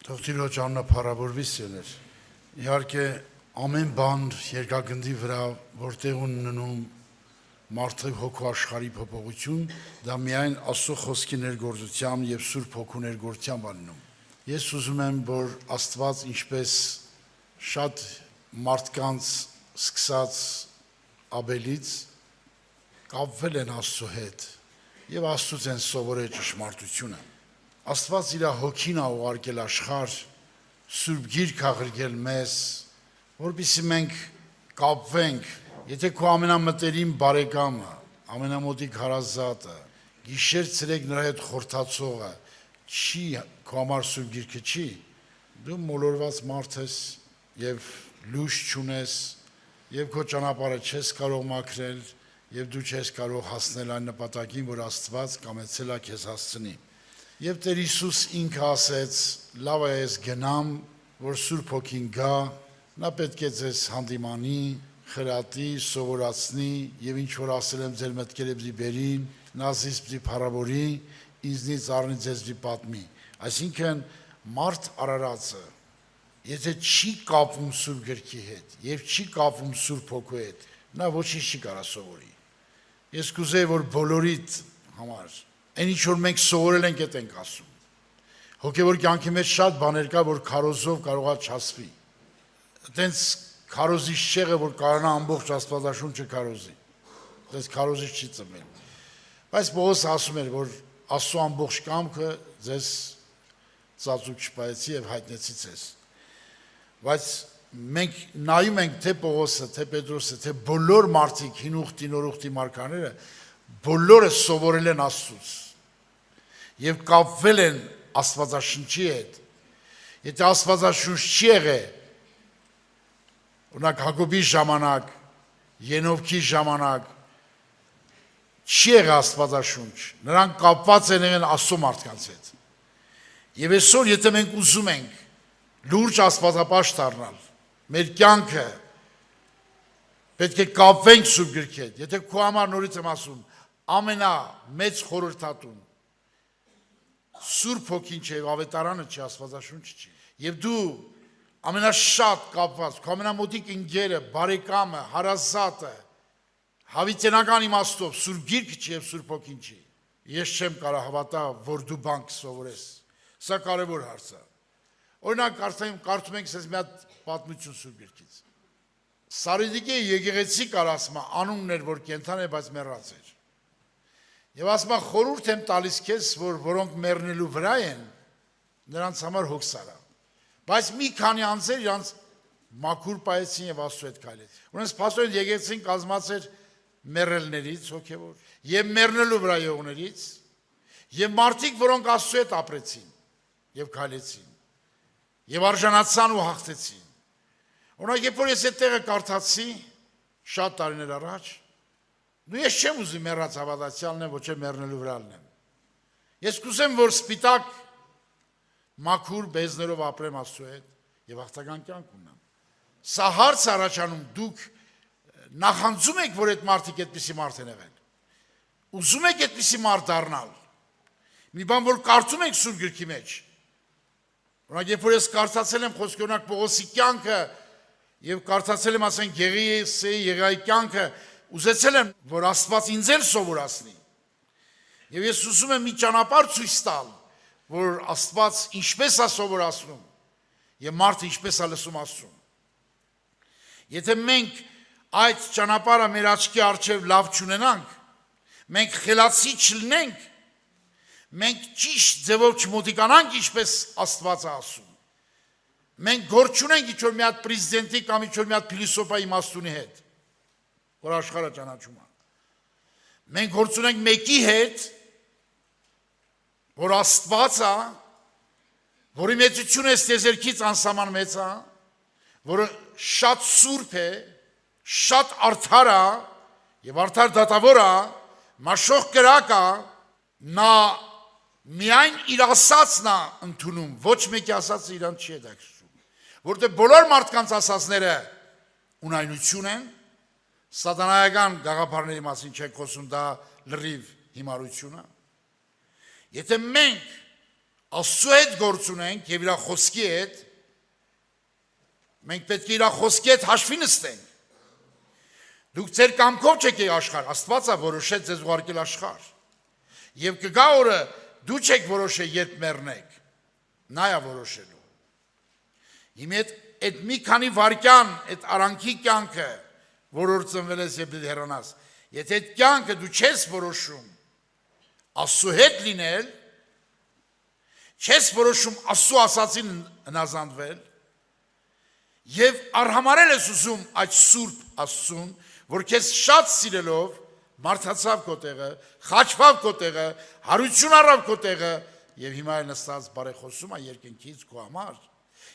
Թողտիրոջ աննա փառավորվի սյուներ։ Իհարկե ամեն բան երկագնդի վրա որտեղ ունենում մարդու հոգու աշխարհի փոփոխություն, դա միայն Աստծո խոսքի ներգործությամբ եւ Սուրբ Հոգու ներգործությամբ անում։ Ես ուզում եմ, որ Աստված ինչպես շատ մարդկանց սկսած Աբելից կապվել են Աստծո հետ եւ Աստծուց են սովորել ճշմարտությունը։ Աստված իր հոգին է ուղարկել աշխարհ, Սուրբ Գիրք աղրկել մեզ, որպեսզի մենք կապվենք, եթե քո ամենամտերիմ բարեկամը, ամենամոտիկ հարազատը, գիշեր ցերեկ նրա հետ խորթացողը չի քո համար Սուրբ Գիրքը չի, դու մոլորված մարդ ես եւ լույս չունես եւ քո ճանապարհը չես կարող մաքրել եւ դու չես կարող հասնել այն նպատակին, որ Աստված կամեցել է քեզ հասցնի։ Եվ Տեր Հիսուս ինքը ասեց. լավ է ես գնամ, որ Սուրբ Հոգին գա, նա պետք է ձեզ հանդիմանի, խրատի, սովորացնի եւ ինչ որ ասել եմ ձեր մտքերը պիտի բերին, նա զիս պիտի փառավորի, ինձնից առնի ձեզ պիտի պատմի։ Այսինքն մարդ արարածը եթե չի կապվում Սուրբ Գրքի հետ եւ չի կապվում Սուրբ Հոգու հետ, նա ոչինչ չի կարող սովորի։ Ես կուզեի, որ բոլորիդ համար այն ինչ որ մենք սովորել ենք, այդ ենք ասում։ Հոգևոր կյանքի մեջ շատ բաներ կա, որ քարոզով կարող է չասվի։ Այդտենց քարոզիչ չեղը, որ կարողանա ամբողջ Աստվածաշունչը քարոզի։ Այդպես քարոզիչ չի ծնվել։ Բայց Պողոս ասում էր, որ Աստծո ամբողջ կամքը ձեզ ծածուկ չպայեցի եւ հայտնեցի ձեզ։ Բայց մենք նայում ենք թե Պողոսը, թե Պետրոսը, թե բոլոր մարդիկ, հին ուխտի, նոր ուխտի մարգարեները, բոլորը սովորել են Աստծուց եւ կապվել են Աստվածաշնչի հետ։ Եթե Աստվածաշունչ չի եղել, օրինակ Հակոբի ժամանակ, Ենովքի ժամանակ չի եղել Աստվածաշունչ, նրանք կապված են եղել Աստծո մարդկանց հետ։ Եվ այսօր եթե մենք ուզում ենք լուրջ աստվածապաշտ դառնալ, մեր կյանքը պետք է կապվենք Սուրբ Գրքի հետ։ Եթե քո համար նորից եմ ասում, ամենամեծ խորհրդատուն Սուրբ Հոգին չէ, ավետարանը չի, Աստվածաշունչը չի։ Եվ դու ամենաշատ կապված, քո ամենամոտիկ ընկերը, բարեկամը, հարազատը, հավիտենական իմաստով Սուրբ Գիրքը չի եւ Սուրբ Հոգին չի։ Ես չեմ կարող հավատալ, որ դու բան կսովորես։ Սա կարևոր հարց է։ Օրինակ կարդում ենք ասես մի հատ պատմություն Սուրբ Գրքից։ Սարիդիկի եկեղեցի կարասմա անունն էր, որ կենթան է, բայց մեռած էր։ Եվ ասма խորհուրդ եմ տալիս քեզ, որ որոնք մեռնելու վրա են, նրանց համար հոգ սարա։ Բայց մի քանի անձեր իրանց մաքուր պայեցին եւ Աստծո հետ քայլեցին։ Ուրեմն փաստորեն եկեղեցին կազմած էր մեռելներից հոգեվոր եւ մեռնելու վրա եղողներից եւ մարդիկ, որոնք Աստծո հետ ապրեցին եւ քայլեցին եւ արժանացան ու հաղթեցին։ Օրինակ, երբ որ ես այդ տեղը կարդացի շատ տարիներ առաջ, դու ես չեմ ուզում մեռած հավատացյալն եմ, ոչ է մեռնելու վրա լինեմ։ Ես կուզեմ, որ սպիտակ մաքուր բեզներով ապրեմ Աստծո հետ եւ հաղթական կյանք ունենամ։ Սա հարց առաջանում, դուք նախանձում եք, որ այդ մարդիկ այդպիսի մարդ են եղել։ Ուզում եք այդպիսի մարդ դառնալ։ Մի բան, որ կարդում եք Սուրբ Գրքի մեջ։ Օրինակ, երբ որ ես կարդացել եմ խոսքի օրինակ Պողոսի կյանքը եւ կարդացել եմ, ասենք, Եղիայի կյանքը, ուզեցել եմ, որ Աստված ինձ էլ սովորացնի։ Եվ ես ուզում եմ մի ճանապարհ ցույց տալ, որ Աստված ինչպես է սովորացնում եւ մարդը ինչպես է լսում Աստծուն։ Եթե մենք այդ ճանապարհը մեր աչքի առջև լավ չունենանք, մենք խելացի չլինենք, մենք ճիշտ ձևով չմոտիկանանք, ինչպես Աստված է ասում։ Մենք գործ չունենք ինչ որ մի հատ պրեզիդենտի կամ ինչ որ մի հատ փիլիսոփայի իմաստունի հետ, որ աշխարհը ճանաչում է։ Մենք գործ ունենք մեկի հետ, որ Աստված է, որի մեծությունը ստեզերքից անսահման մեծ է, որը շատ սուրբ է, շատ արդար է եւ արդար դատավոր է, մաշող կրակ է, նա միայն իր ասածն է ընդունում, ոչ մեկի ասածը իրան չի հետաքրքրում, որտեղ բոլոր մարդկանց ասածները ունայնություն են, սատանայական գաղափարների մասին չենք խոսում, դա լրիվ հիմարություն է։ Եթե մենք Աստծո հետ գործ ունենք եւ իր խոսքի հետ, մենք պետք է իր խոսքի հետ հաշվի նստենք։ Դուք ձեր կամքով չեք եկել աշխարհ, Աստված է որոշել ձեզ ուղարկել աշխարհ։ Եվ կգա օրը դու չեք որոշել երբ մեռնեք։ Նա է որոշելու։ Հիմա այդ մի քանի վայրկյան, այդ արանքի կյանքը, որոր ծնվել ես եւ դու հեռանաս, եթե այդ կյանքը դու չես որոշում Աստծո հետ լինել, չես որոշում Աստծո ասածին հնազանդվել, եւ արհամարել ես ուզում այդ սուրբ Աստծուն, որ քեզ շատ սիրելով մարդացավ քո տեղը, խաչվավ քո տեղը, հարություն առավ քո տեղը եւ հիմա էլ նստած բարեխոսում է երկնքից քո համար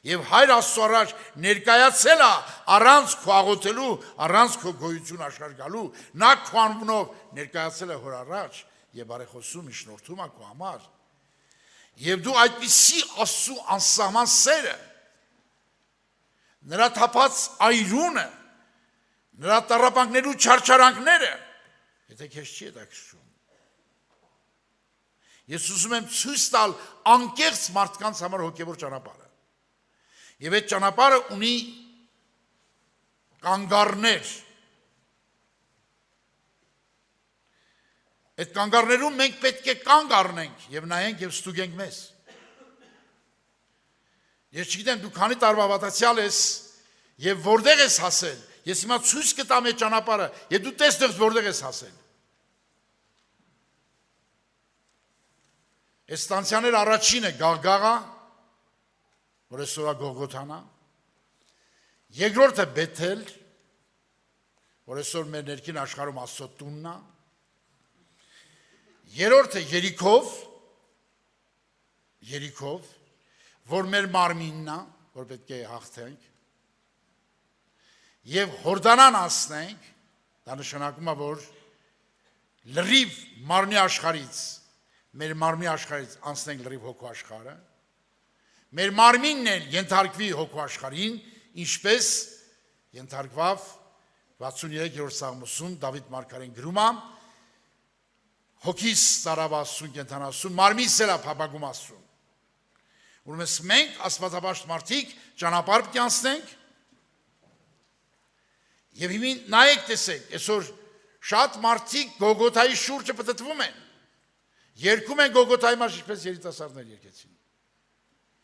եւ հայր Աստծո առաջ ներկայացել է առանց քո աղոթելու, առանց քո գոյություն աշխարհ գալու, նա քո անունով ներկայացել է հոր առաջ եւ բարեխոսում իշնորհում է քո համար եւ դու այդպիսի Աստծո անսահման սերը, նրա թափած այրունը, նրա տառապանքներու չարչարանքները, եթե քեզ չի հետաքրքրում։ Ես ուզում եմ ցույց տալ անկեղծ մարդկանց համար հոգևոր ճանապարհը։ Եվ այդ ճանապարհը ունի կանգառներ։ Այդ կանգառներում մենք պետք է կանգ առնենք եւ նայենք եւ ստուգենք մեզ։ Ես չգիտեմ դու քանի տարվա վատացյալ ես եւ որտեղ ես հասել։ Ես հիմա ցույց կտամ այդ ճանապարհը եւ դու տեսնես որտեղ ես հասել։ Այս ստանցիաներ առաջինը Գաղգաղա, որ այսօր Գողգոթան է։ Երկրորդը Բեթել, որ այսօր մեր ներքին աշխարհում Աստծո տունն է։ Երրորդը Երիքով, որ մեր մարմինն է, որ պետք է հաղթենք։ Եվ Հորդանան անցնենք, դա նշանակում է, որ լրիվ մարմնի աշխարհից, մեր մարմնի աշխարհից անցնենք լրիվ հոգու աշխարհը։ Մեր մարմինն էլ ենթարկվի հոգու աշխարհին, ինչպես ենթարկվավ 63-րդ Սաղմոսում Դավիթ մարգարեն գրում է. Հոգիս ծարավ Աստծուն կենթանացուն, մարմինս էլ է փափագում Աստծուն։ Ուրեմն մենք աստվածապաշտ մարդիկ ճանապարհ պետք է անցնենք։ Եվ հիմա նայեք տեսեք, այսօր շատ մարդիկ Գողգոթայի շուրջը պտտվում են։ Երգում են Գողգոթայի մասին, ինչպես երիտասարդներ երգեցին։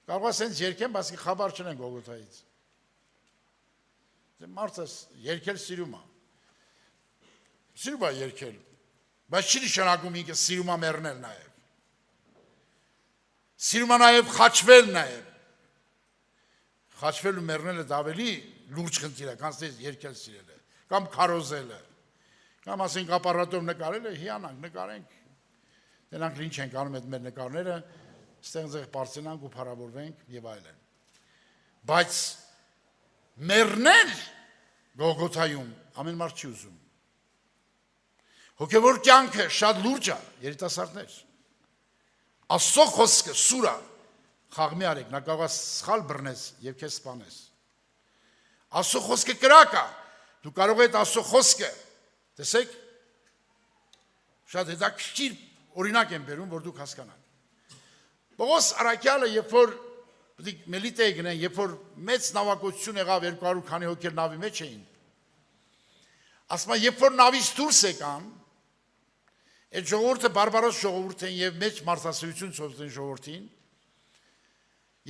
Կարող է սենց երգեն, բայց խաբար չունեն Գողգոթայից։ Մարդը երգել սիրում է։ Սիրում է երգել, բայց չի նշանակում ինքը սիրում է մեռնել նաև։ Սիրում է նաև խաչվել նաև։ Խաչվել ու մեռնելը դա ավելի լուրջ խնդիր է, քան երգել սիրելը, կամ քարոզելը, կամ ասենք ապարատով նկարելը, հիանանք, նկարենք։ Դրանք ինչ ենք անում այդ մեր նկարները, ստեղ բարձրանանք ու փառավորվենք եւ այլն։ Բայց մեռնել Գողգոթայում ամեն մարդ չի ուզում։ Հոգևոր կյանքը շատ լուրջ է, երիտասարդներ։ Աստծո խոսքը սուրա խաղմի արեք, նա կարող է սխալ բռնես եւ քեզ սպանես։ Աստծո խոսքը կրակ է, դու կարող ես Աստծո խոսքը, տեսեք, շատ հետաքրքիր օրինակ եմ բերում, որ դուք հասկանաք։ Պողոս Արաքյալը, երբ որ մելիտե գնեն, երբ որ մեծ նավակոծություն եղավ 200 քանի հոգեր նավի մեջ էին, ասում է, երբ որ նավից դուրս եկան, այդ ժողովուրդը բարբարոս ժողովուրդ են եւ մեծ մարդասիրություն ցույց են ժողովրդին,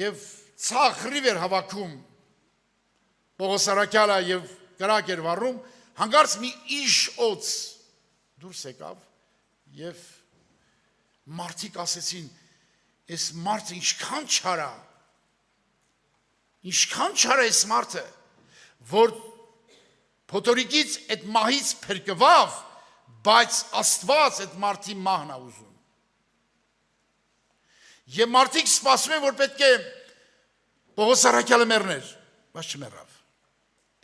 եւ ցախրիվ էր հավաքում Պողոս Արաքյալը եւ կրակ էր վառում, հանկարծ մի իշ օծ դուրս եկավ եւ մարդիկ ասեցին, այս մարդը ինչքան չար է այս մարդը, որ փոթորիկից այդ մահից փրկվավ, բայց Աստված այդ մարդի մահն է ուզում։ Եվ մարդիկ սպասում են, որ պետք է Պողոս Արաքյալը մեռներ, բայց չմեռավ։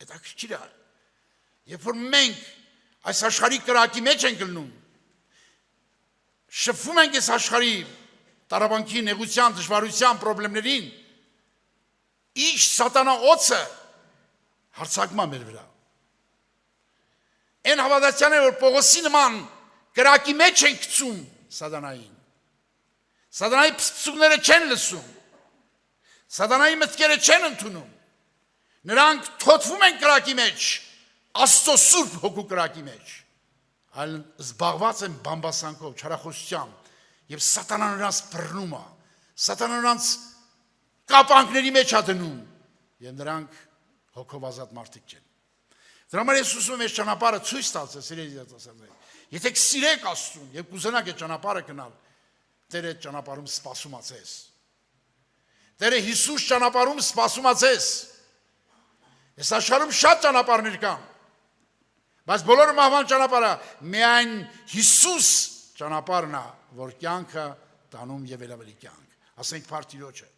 Հետաքրքիր է։ Երբ որ մենք այս աշխարհի կրակի մեջ ենք գնում, շփվում ենք այս աշխարհի տարաբանքի, նեղության, դժվարության, խնդիրներին, ինչ սատանա օծը հարցակում է մեր վրա։ Այն հավատացյալները, որ Պողոսի նման կրակի մեջ են գցում սատանային, Սատանայի փսփսումները չեն լսում։ Սատանայի մտքերը չեն ընդունում։ Նրանք թոթվում են կրակի մեջ, Աստծո սուրբ հոգու կրակի մեջ, այլ զբաղված են բամբասանքով, չարախոսությամբ, եւ սատանան նրանց բռնում է, սատանան նրանց կապանքների մեջ է դնում, եւ նրանք հոգով ազատ մարդիկ չեն։ Դրա համար ես ուզում եմ այս ճանապարհը ցույց տալ, սիրելի դասասներ։ Եթե սիրեք Աստծուն եւ կուզենաք այդ ճանապարհը գնալ, Տերը այդ ճանապարհում սպասում է ձեզ։ Տերը Հիսուս ճանապարհում սպասում է ձեզ։ Այս աշխարհում շատ ճանապարհներ կան, բայց բոլորը մահվան ճանապարհը, միայն Հիսուս ճանապարհն է, որ կյանքը տանում եւ ելավելի կյանք։ Ասենք Փարթիրոջը